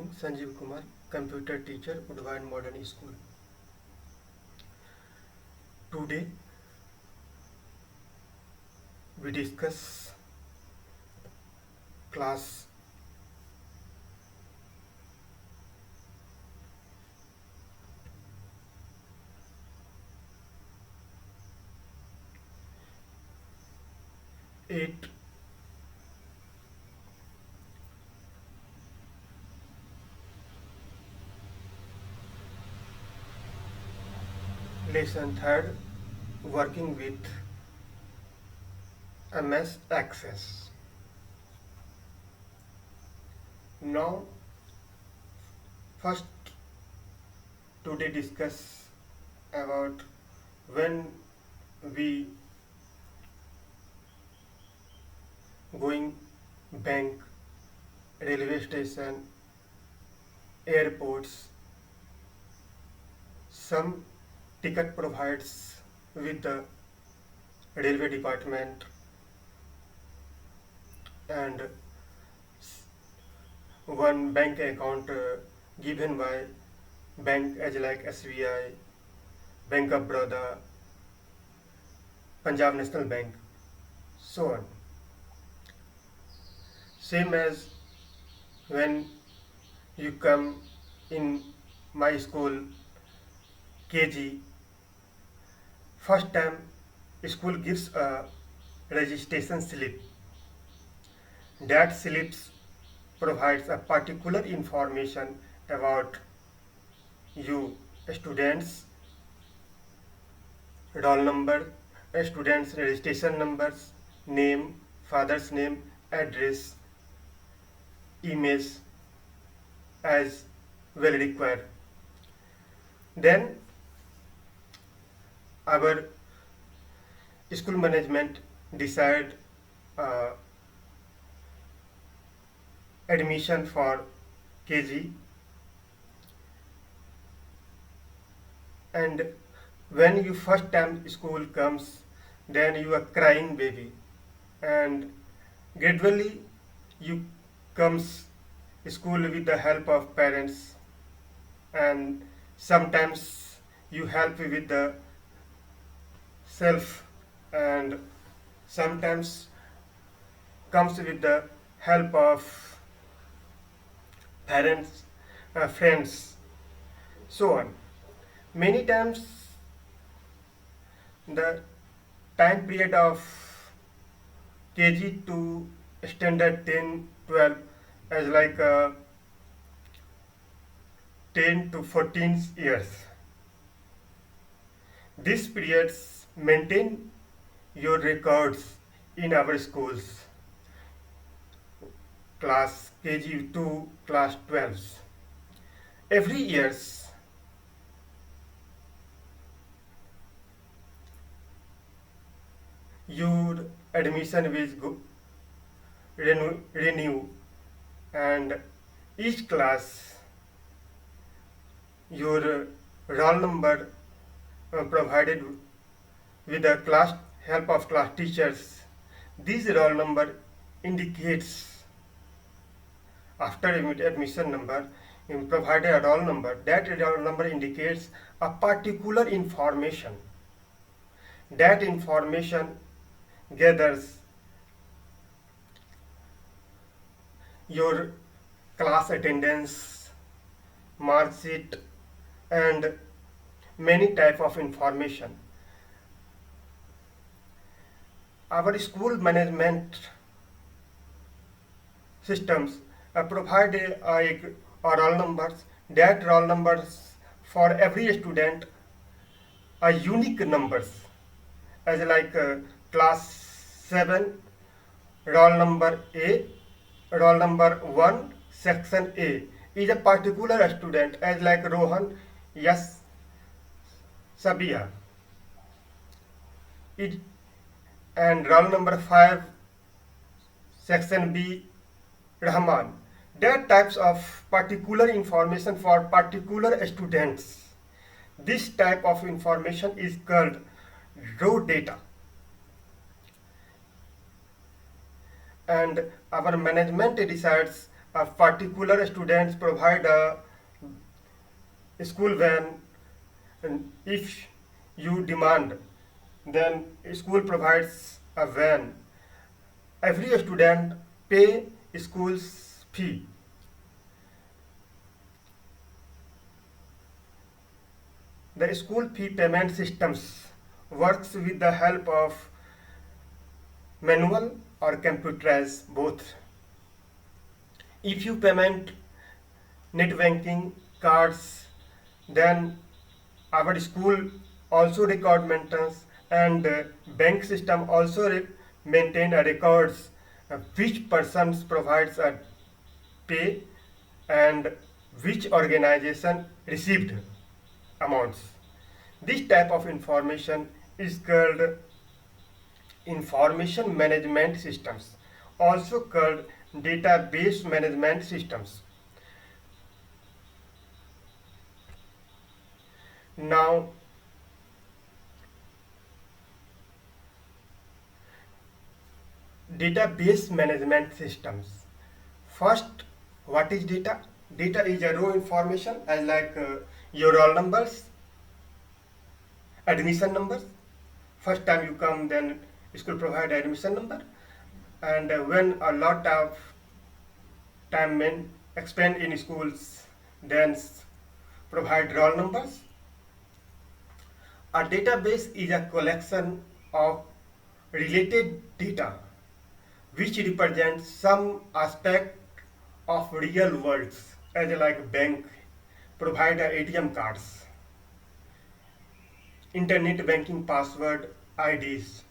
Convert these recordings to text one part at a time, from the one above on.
speaking, Sanjeev Kumar, computer teacher, Woodbine Modern School. Today we discuss class 8 lesson 3rd, working with MS Access. Now first today discuss about when we going bank, railway station, airports. Some ticket provides with the railway department and one bank account given by bank as like SBI, Bank of Baroda, Punjab National Bank, so on. Same as when you come in my school KG, first time school gives a registration slip. That slips provides a particular information about you, students, roll number, students registration numbers, name, father's name, address, image as well required. Then our school management decide admission for KG, and when you first time school comes, then you are crying baby, and gradually you comes school with the help of parents, and sometimes you help with the self, and sometimes comes with the help of parents, friends, so on. Many times the time period of KG to standard 10, 12 as like 10 to 14 years. These periods maintain your records in our schools, class KG to class 12. Every years your admission will renew, and each class your roll number provided with the class help of class teachers. This roll number indicates after admission number provided a roll number. That roll number indicates a particular information. That information gathers your class attendance, mark sheet, and many type of information. Our school management systems provide a roll numbers. That roll numbers for every student are unique numbers, as like class 7 roll number A, roll number 1 section A is a particular student as like Rohan Yes Sabia. It, and roll number 5 section B Rahman. That types of particular information for particular students. This type of information is called raw data, and our management decides a particular students provide a school van, and if you demand, then school provides a van. Every student pay school's fee. The school fee payment systems works with the help of manual or computerized both. If you payment net banking cards, then our school also record maintenance, and bank system also maintain a records which persons provides a pay and which organization received amounts. This type of information is called information management systems, also called database management systems. Now, database management systems. First, what is data? Data is a raw information as like your roll numbers, admission numbers. First time you come, then school provide admission number, and when a lot of time expend in schools, then provide roll numbers. A database is a collection of related data which represents some aspect of real worlds, as like bank provide ATM cards, internet banking password IDs,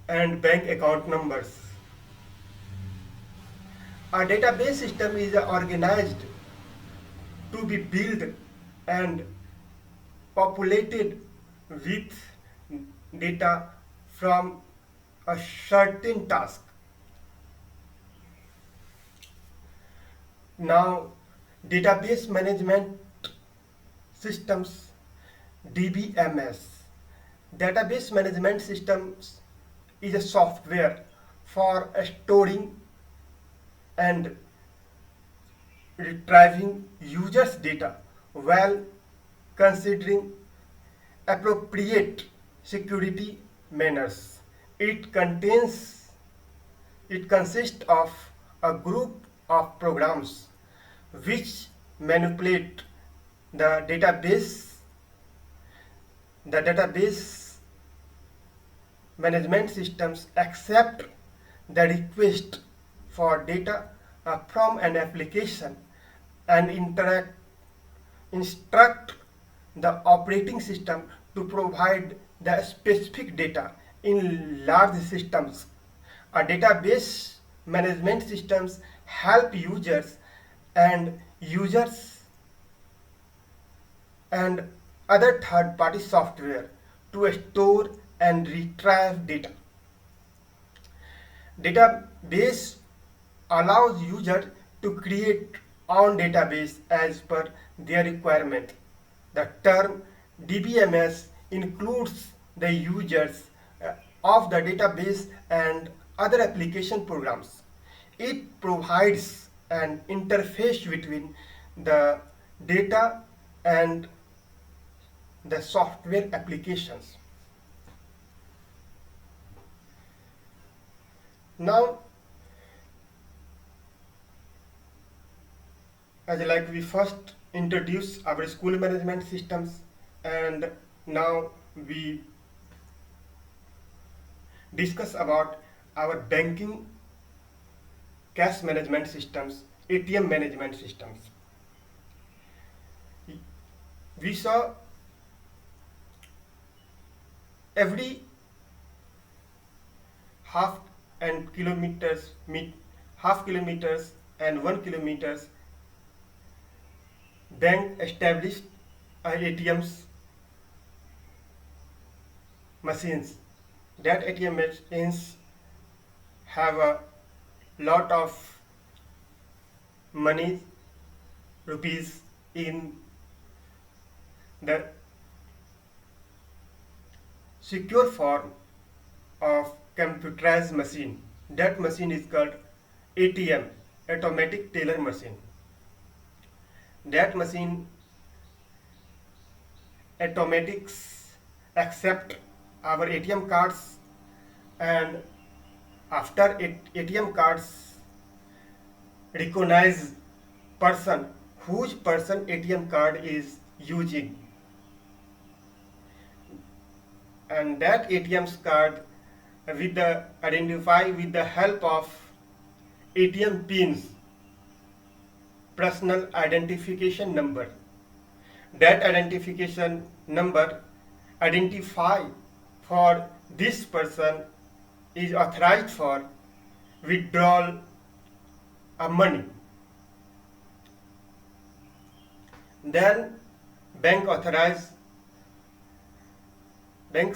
and bank account numbers. A database system is organized to be built and populated with data from a certain task. Now, database management systems, DBMS. Database management systems is a software for storing and retrieving users' data while considering appropriate security measures. It consists of a group of programs which manipulate the database. The database management systems accept the request for data from an application and instruct the operating system to provide the specific data. In large systems, a database management systems help and users and other third-party software to store and retrieve data. Database allows users to create own database as per their requirement. The term DBMS includes the users of the database and other application programs. It provides an interface between the data and the software applications. Now, as like we first introduce our school management systems, and now we discuss about our banking cash management systems, ATM management systems. We saw every half kilometers and 1 kilometers bank established ATMs machines. That ATM machines have a lot of money, rupees, in the secure form of computerized machine. That machine is called ATM, automatic teller machine. That machine automatics accept our ATM cards, and after ATM cards recognize person whose person ATM card is using, and that ATM's card with the identify with the help of ATM pins, personal identification number. That identification number identify for this person is authorized for withdrawal of money. Then bank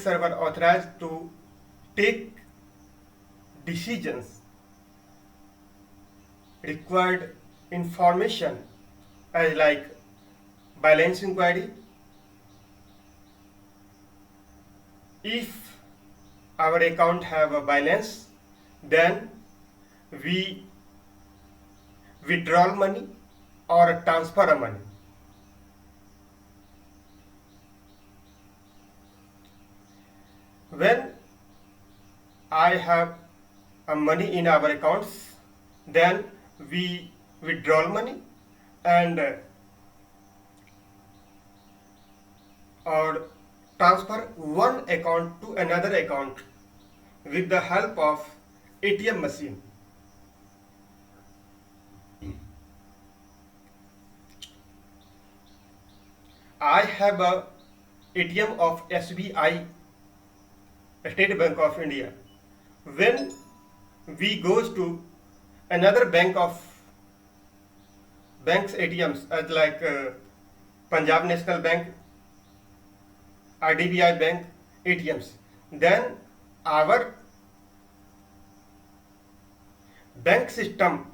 server authorized to take decisions, required information as like balance inquiry. If our account have a balance, then we withdraw money or transfer money. When I have a money in our accounts, then we withdraw money and or transfer one account to another account with the help of ATM machine. I have a ATM of SBI, State Bank of India. When we goes to another bank's ATMs as like Punjab National Bank, IDBI Bank ATMs, then our bank system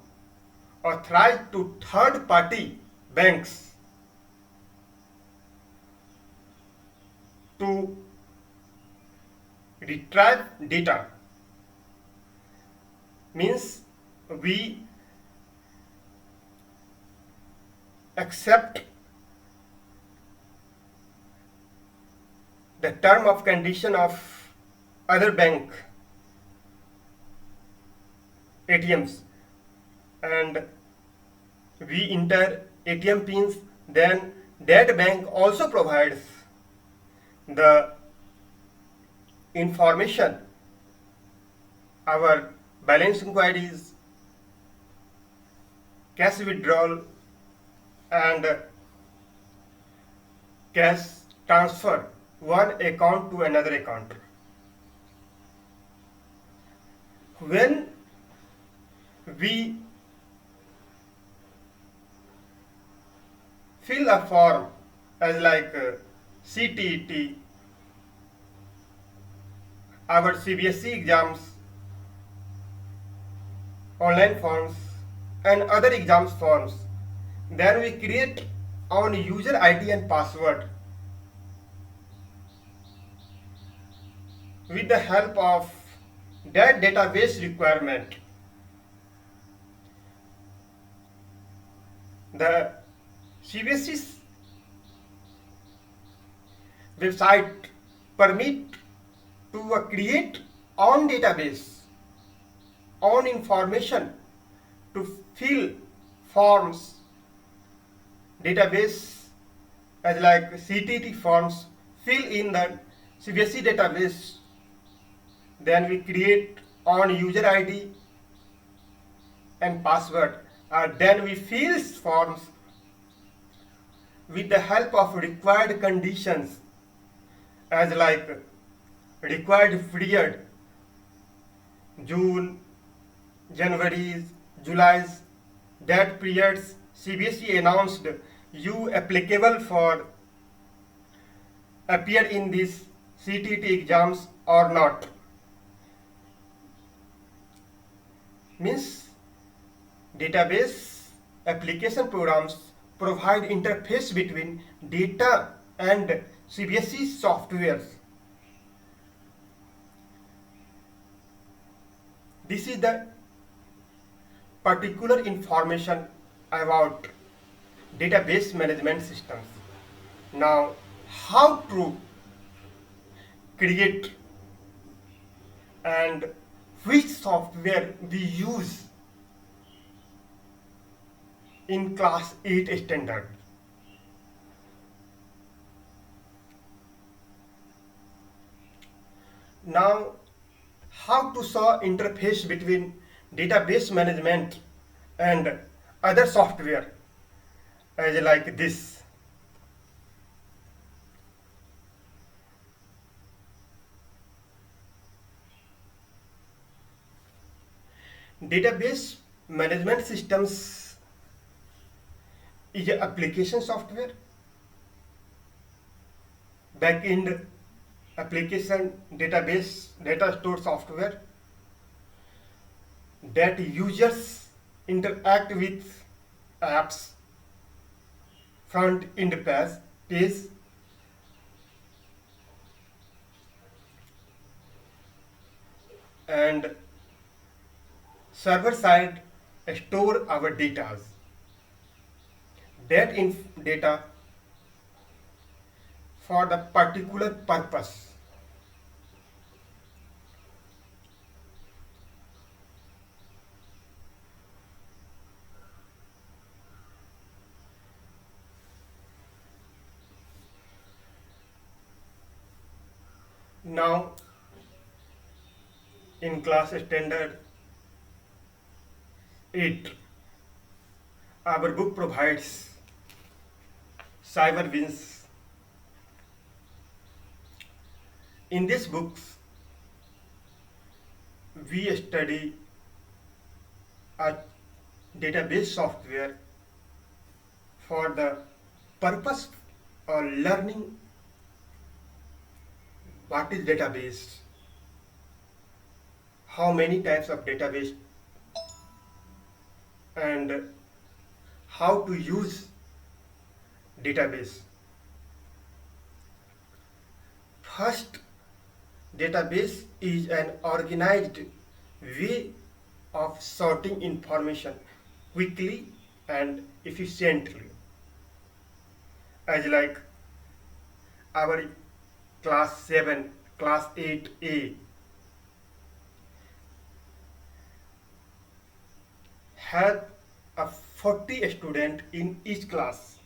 authorized to third party banks to retrieve data. Means we accept the term of condition of other bank ATMs and we enter ATM pins, then that bank also provides the information, our balance inquiries, cash withdrawal and cash transfer one account to another account. When we fill a form as like CTET, our CBSE exams, online forms and other exams forms, then we create our user ID and password with the help of that database requirement. The CBSE website permit to create own database, own information to fill forms, database as like CTT forms, fill in the CBSE database. Then we create own user ID and password. Then we fill forms with the help of required conditions as like required period, June, January, July, that periods CBSE announced you applicable for appear in these CTT exams or not. Means database application programs provide interface between data and CBSE softwares. This is the particular information about database management systems. Now, how to create and which software we use in class 8 standard. Now, how to saw interface between database management and other software as like this. Database management systems is an application software, back-end application database data store software that users interact with apps front end page and server side store our data. That data for the particular purpose. Now, in class standard 8, our book provides CyberWins. In this book, we study a database software for the purpose of learning what is database, how many types of database, and how to use database. First, database is an organized way of sorting information quickly and efficiently. As like our class 7, class 8A have a 40 student in each class.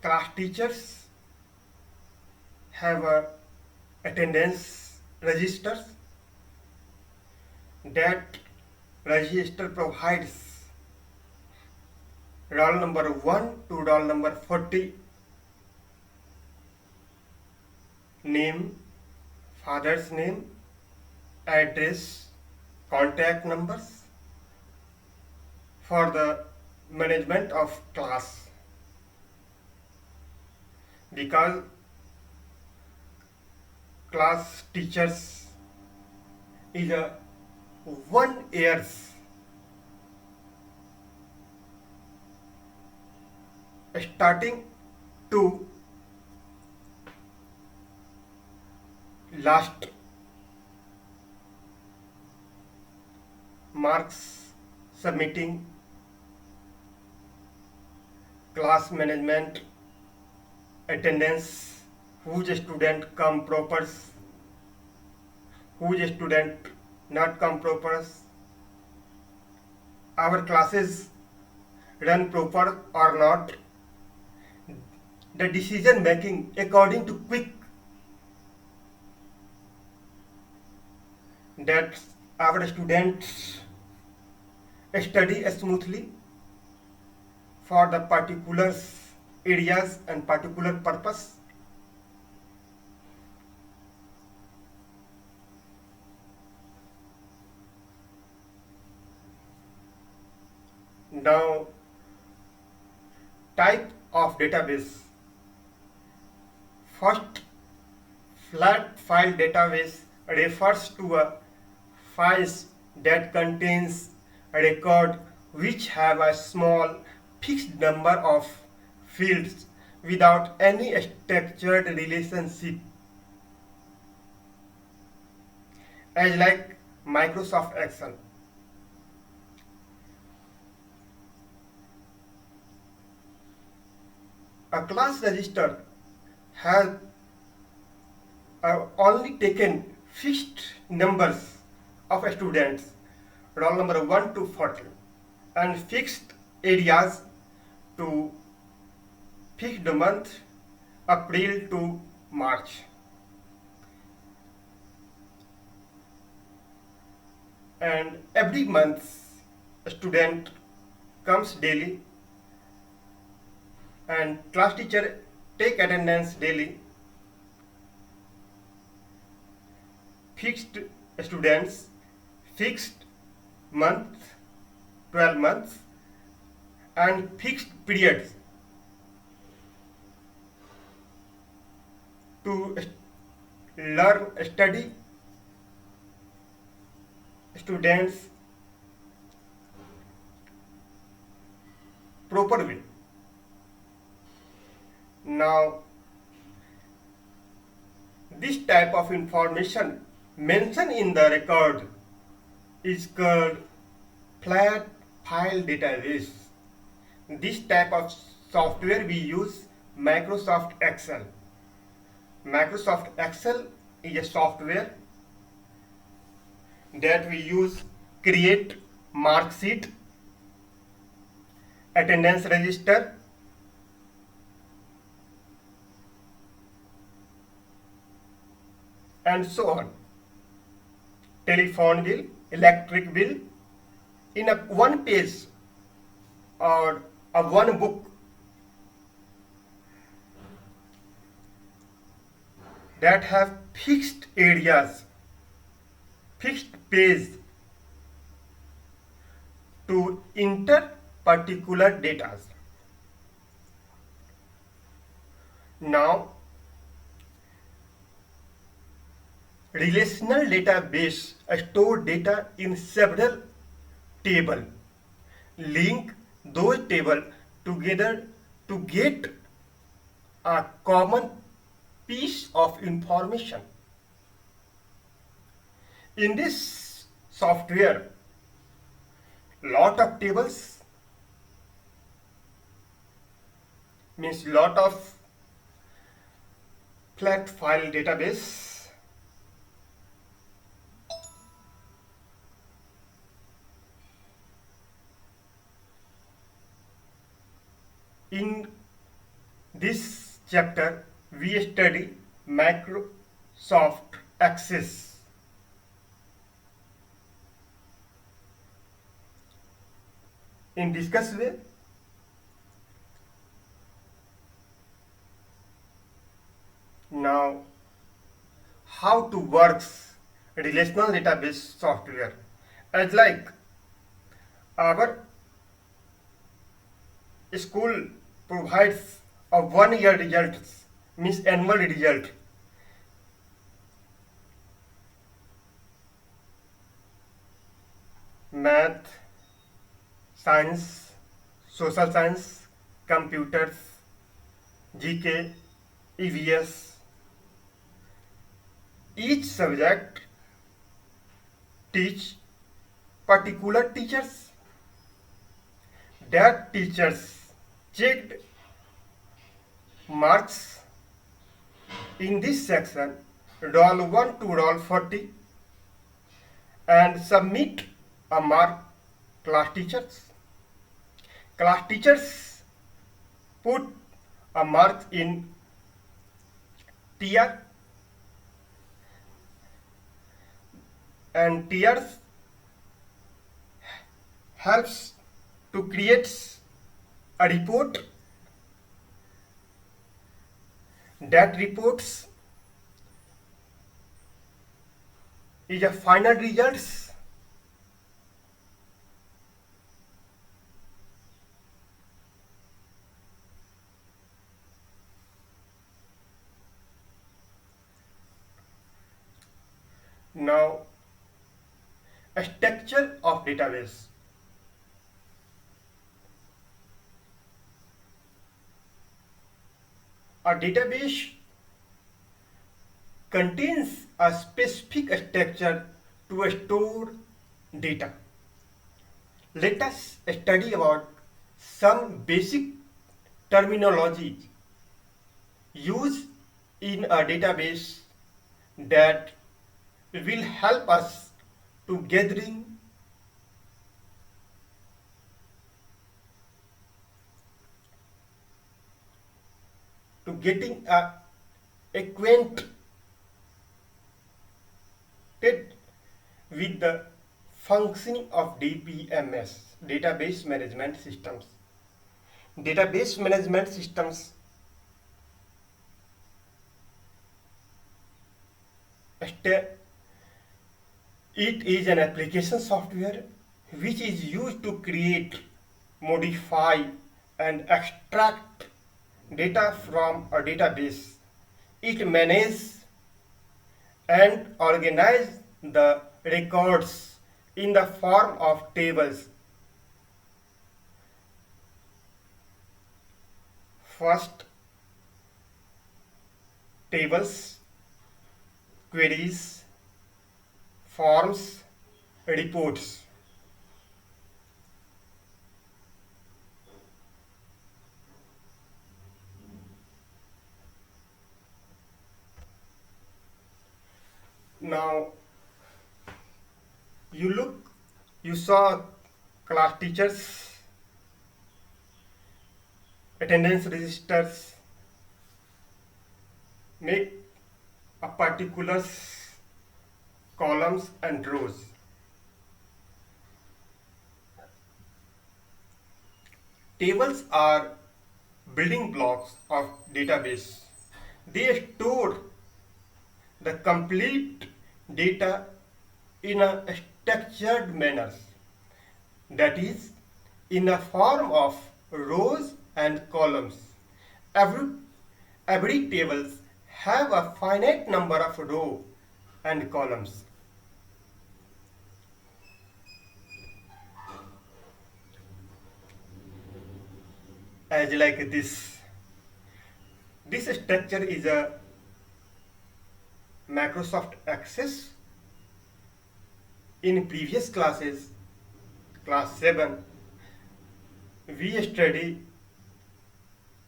Class teachers have a attendance registers. That register provides roll number 1 to roll number 40 name, father's name, address, contact numbers for the management of class. Because class teachers is a 1 years starting to last marks submitting, class management, attendance, whose student come proper, whose student not come proper, our classes run proper or not, the decision making according to quick, that our students study smoothly for the particular areas and particular purpose. Now, type of database. First, flat file database refers to a files that contains a record which have a small fixed number of fields without any structured relationship, as like Microsoft Excel. A class register has only taken fixed numbers of students, roll number 1 to 40, and fixed areas to fixed month April to March. And every month a student comes daily and class teacher take attendance daily. Fixed students, fixed month, 12 months, and fixed periods to learn, study students proper way. Now, this type of information mentioned in the record is called flat file database. This type of software we use Microsoft Excel. Microsoft Excel is a software that we use create mark sheet, attendance register, and so on. Telephone bill, electric bill, in a one page or a one book. That have fixed areas, fixed page to enter particular data. Now, relational database store data in several tables. Link those tables together to get a common piece of information. In this software, lot of tables means lot of flat file database. In this chapter, we study Microsoft Access. In discuss way, now how to works relational database software. As like our school provides a 1 year results, means annual result. Math, science, social science, computers, GK, EVS. Each subject teach particular teachers. That teachers checked marks in this section, roll 1 to roll 40, and submit a mark class teachers. Class teachers put a mark in tier, and tiers helps to create a report. That reports is a final results. Now, a structure of database. A database contains a specific structure to store data. Let us study about some basic terminology use in a database that will help us to gathering to getting acquainted with the functioning of DBMS, database management systems. Database management systems it is an application software which is used to create, modify, and extract data from a database. It manages and organizes the records in the form of tables. First, tables, queries, forms, reports. Now, you saw class teachers, attendance registers, make a particular columns and rows. Tables are building blocks of database. They store the complete data in a structured manner, that is, in a form of rows and columns. Every, every tables have a finite number of rows and columns. As like this. This structure is a Microsoft Access. In previous classes, class 7, we study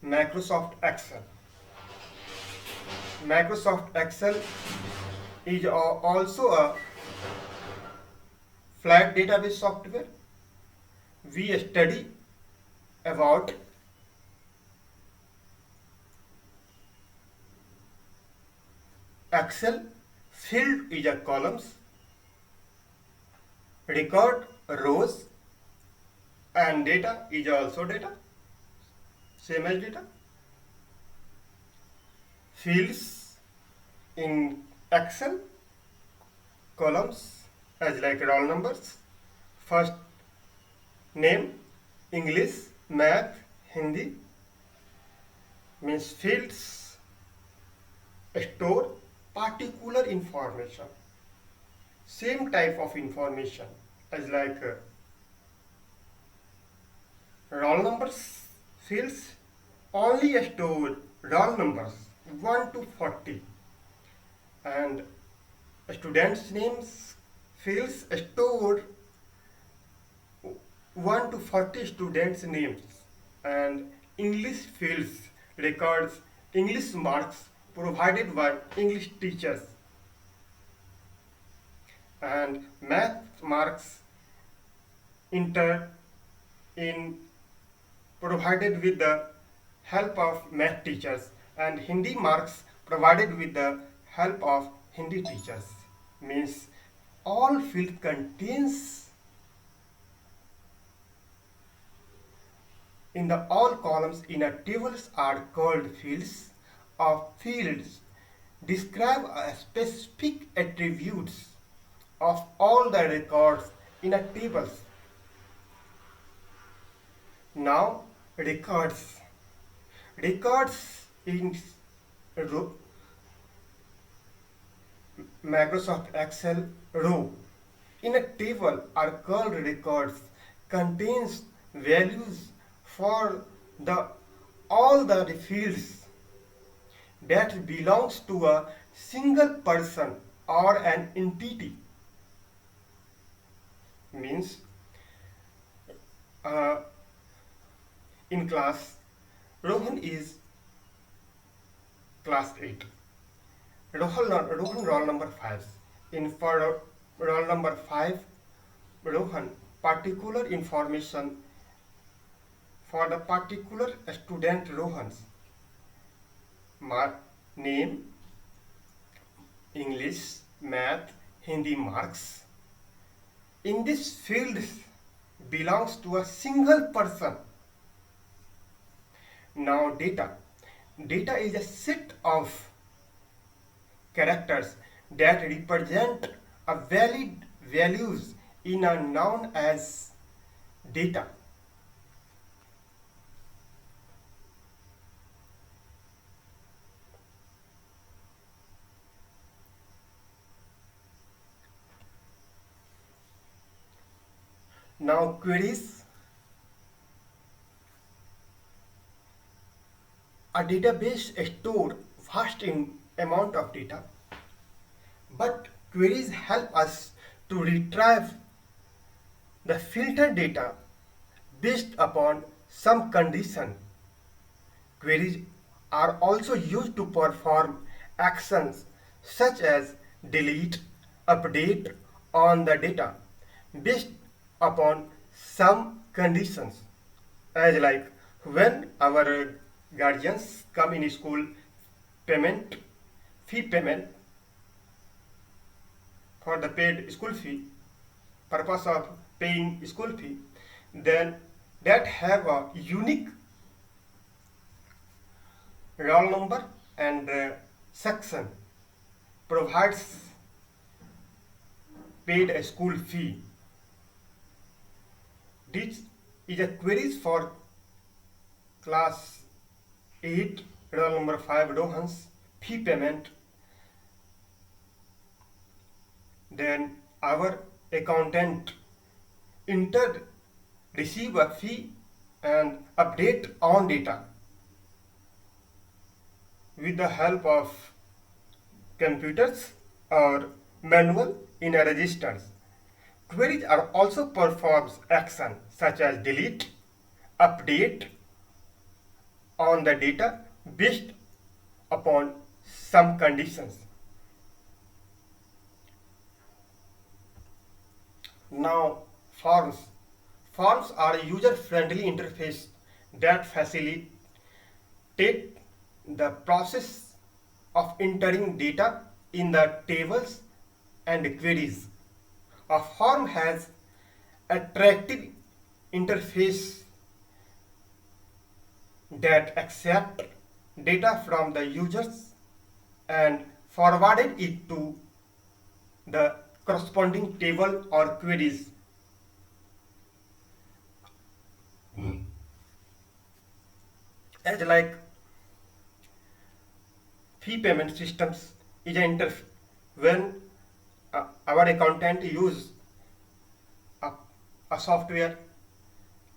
Microsoft Excel. Microsoft Excel is also a flat database software. We study about Excel. Field is a columns, record rows, and data is also data, same as data. Fields in Excel, columns as like roll numbers, first name, English, math, Hindi. Means fields store particular information, same type of information as like roll numbers. Fields only store roll numbers 1 to 40, and students names fields store 1 to 40 students names, and English fields records English marks provided by English teachers, and math marks entered in provided with the help of math teachers, and Hindi marks provided with the help of Hindi teachers. Means all field contains in the all columns in a tables are called fields. Of fields describe a specific attributes of all the records in a tables. Now records in Microsoft Excel row in a table are called records, contains values for the all the fields that belongs to a single person or an entity. Means uh, in class, Rohan is class 8. Rohan roll number 5. In for roll number 5, Rohan particular information for the particular student Rohan's name, English, math, Hindi marks. In this field belongs to a single person. Now data. Data is a set of characters that represent a valid values in a known as data. Now queries. A database store vast amount of data, but queries help us to retrieve the filtered data based upon some condition. Queries are also used to perform actions such as delete, update on the data based upon some conditions, as like when our guardians come in school payment, fee payment for the paid school fee, purpose of paying school fee, then that have a unique roll number and section provides paid a school fee. This is a queries for class 8 roll number 5 Rohan's fee payment. Then our accountant entered receive a fee and update on data with the help of computers or manual in a registers. Queries are also performs action such as delete, update on the data based upon some conditions. Now forms. Forms are a user-friendly interface that facilitate the process of entering data in the tables and queries. A form has attractive interface that accept data from the users and forwarded it to the corresponding table or queries. As like fee payment systems is an when our accountant use a software,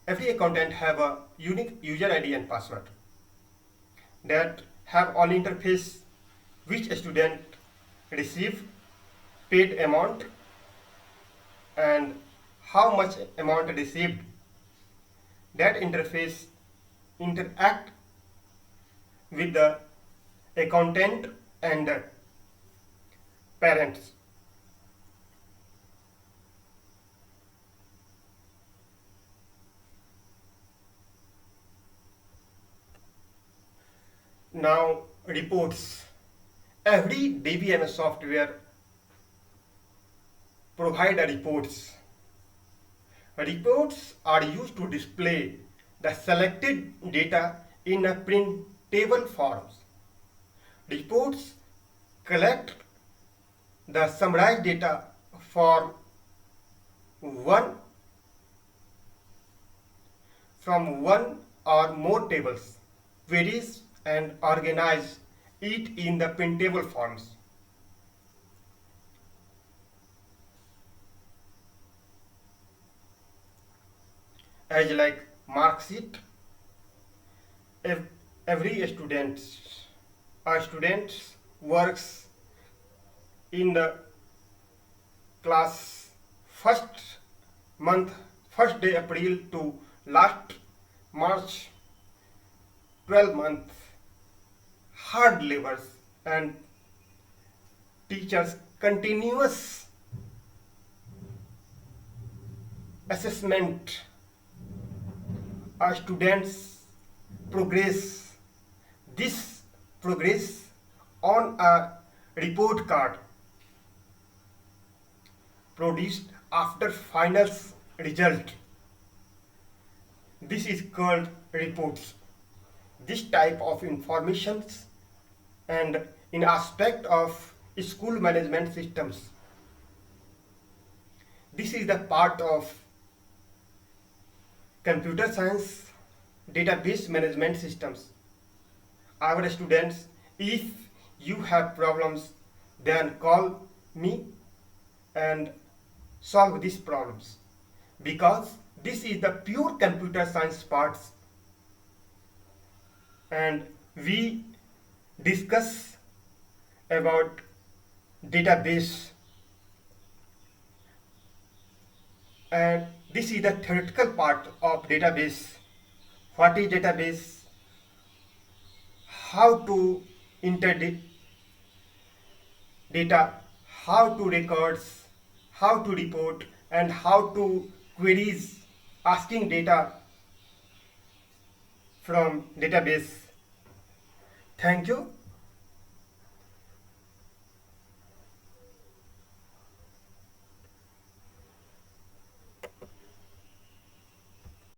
every accountant have a unique user ID and password that have all interface which a student receive, paid amount and how much amount received. That interface interact with the accountant and parents. Now reports. Every DBMS software provide a reports. Reports are used to display the selected data in a printable forms. Reports collect the summarized data from one or more tables, queries and organize it in the printable forms. As like mark sheet, every student works in the class first day April to last March 12 month. hard labors and teachers continuous assessment our students progress, this progress on a report card produced after finals result. This is called reports. This type of informations and in aspect of school management systems. This is the part of computer science database management systems. Our students, if you have problems, then call me and solve these problems, because this is the pure computer science parts, and we discuss about database, and this is the theoretical part of database. What is database? How to enter data, how to records, how to report, and how to queries asking data from database. Thank you.